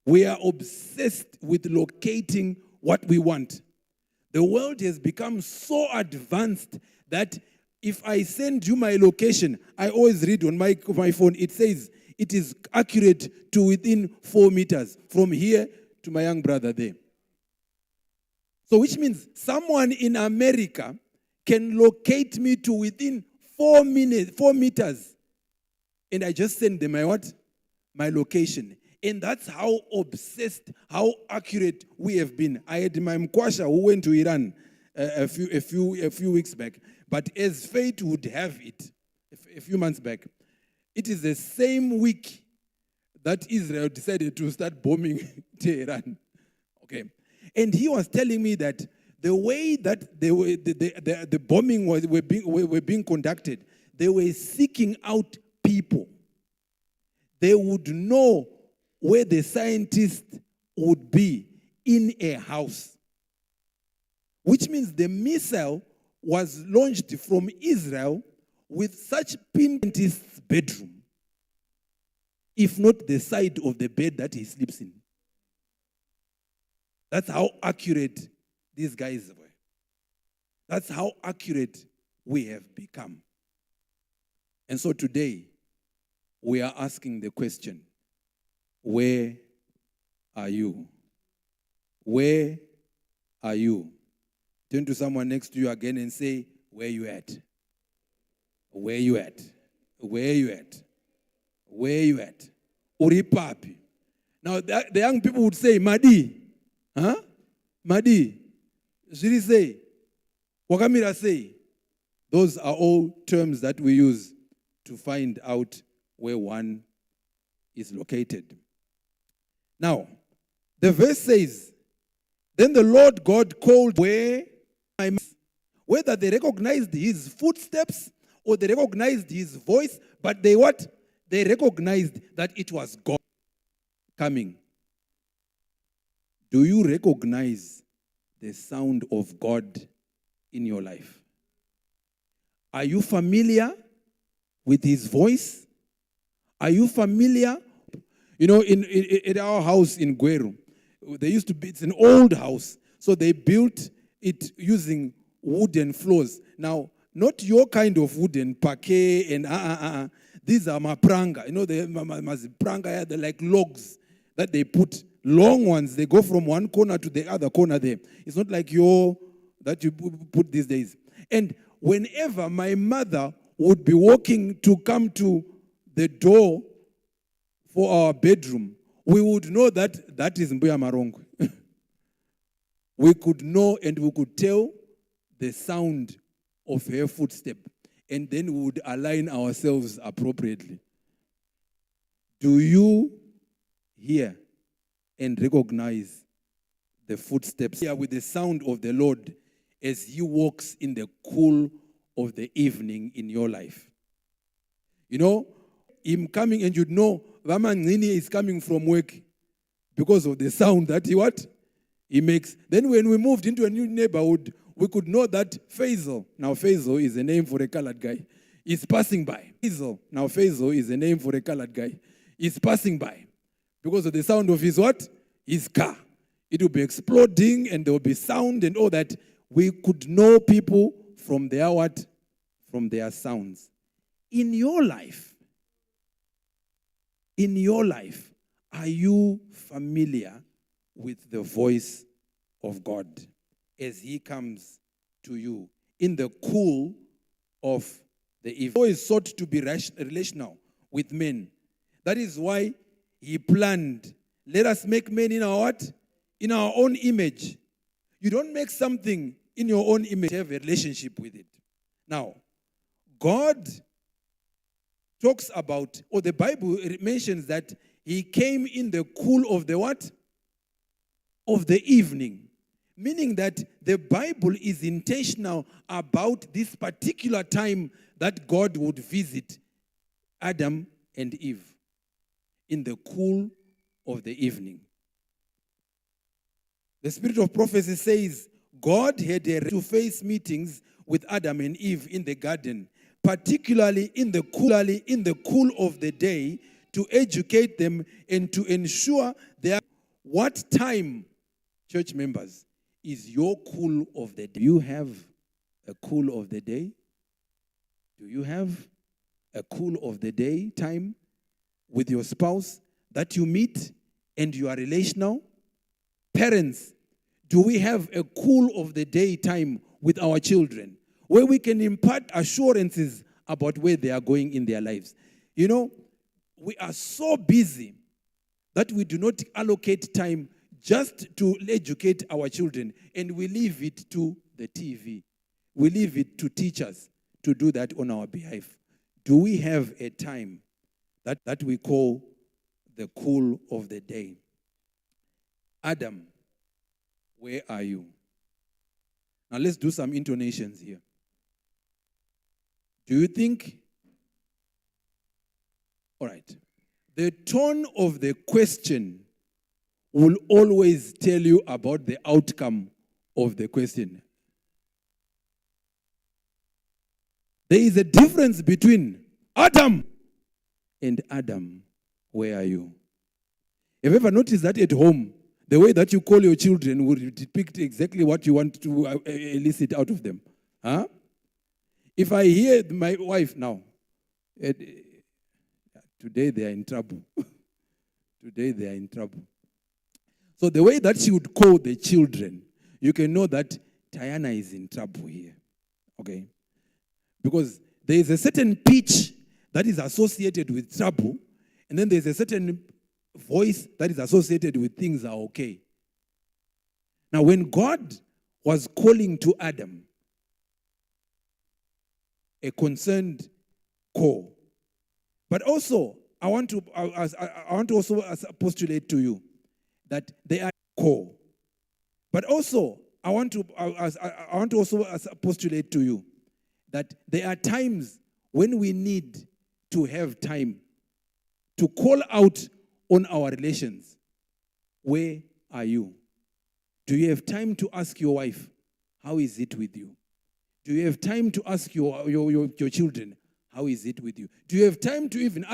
We are obsessed with locating what we want. The world has become so advanced that if I send you my location, I always read on my phone, it says it is accurate to within 4 meters from here to my young brother there. So which means someone in America can locate me to within 4 meters. And I just send them my what? My location. And that's how obsessed, how accurate we have been. I had my mkwasha who went to Iran a few weeks back. But as fate would have it, a few months back, it is the same week that Israel decided to start bombing Tehran. Okay. And he was telling me that the way that the bombing were being conducted, they were seeking out people. They would know where the scientists would be in a house. Which means the missile was launched from Israel with such scientist's bedroom, if not the side of the bed that he sleeps in. That's how accurate these guys were. That's how accurate we have become. And so today, we are asking the question, where are you? Where are you? Turn to someone next to you again and say, where you at? Where you at? Where you at? Where you at? Uri papi. Now, the young people would say, Madi. Huh? Madi. Shiri say. Wakamira say. Those are all terms that we use to find out where one is located. Now, the verse says, then the Lord God called whether they recognized his footsteps or they recognized his voice, but they what? They recognized that it was God coming. Do you recognize the sound of God in your life? Are you familiar with his voice? Are you familiar? You know, in our house in Gweru, there used to be, it's an old house, so they built it using wooden floors. Now, not your kind of wooden parquet and these are mapranga. You know, the mapranga, they're like logs that they put, long ones. They go from one corner to the other corner there. It's not like that you put these days. And whenever my mother would be walking to come to the door for our bedroom, we would know that that is Mbuya Marongo. We could know and we could tell the sound of her footstep, and then we would align ourselves appropriately. Do you hear and recognize the footsteps here with the sound of the Lord as he walks in the cool of the evening in your life? You know, him coming, and you'd know Vamanini is coming from work because of the sound that he makes. Then when we moved into a new neighborhood, we could know that Faisal, now Faisal is a name for a colored guy, is passing by. Faisal is a name for a colored guy, is passing by because of the sound of his what? His car. It will be exploding and there will be sound and all that. We could know people from their what? From their sounds. In your life, are you familiar with the voice of God as he comes to you in the cool of the evening? He always sought to be relational with men. That is why he planned, let us make men in our what? In our own image. You don't make something in your own image, have a relationship with it. Now, God talks about, or the Bible mentions that he came in the cool of the what? Of the evening. Meaning that the Bible is intentional about this particular time that God would visit Adam and Eve in the cool of the evening. The spirit of prophecy says God had a face-to-face meetings with Adam and Eve in the garden, particularly in the cool of the day, to educate them and to ensure they What time, church members, is your cool of the day? Do you have a cool of the day? Do you have a cool of the day time with your spouse that you meet and you are relational? Parents, do we have a cool of the day time with our children where we can impart assurances about where they are going in their lives? You know, we are so busy that we do not allocate time just to educate our children, and we leave it to the TV. We leave it to teachers to do that on our behalf. Do we have a time that we call the cool of the day? Adam, where are you? Now let's do some intonations here. Do you think? All right. The tone of the question will always tell you about the outcome of the question. There is a difference between Adam and Adam, where are you? Have you ever noticed that at home, the way that you call your children will depict exactly what you want to elicit out of them? Huh? If I hear my wife now, today they are in trouble. Today they are in trouble. So the way that she would call the children, you can know that Tiana is in trouble here. Okay? Because there is a certain pitch that is associated with trouble, and then there's a certain voice that is associated with things are okay. Now, when God was calling to Adam, a concerned call, but also I want to also postulate to you that they are call, but also I want to also postulate to you that there are times when we need to have time to call out on our relations. Where are you? Do you have time to ask your wife, how is it with you? Do you have time to ask your children, how is it with you? Do you have time to even ask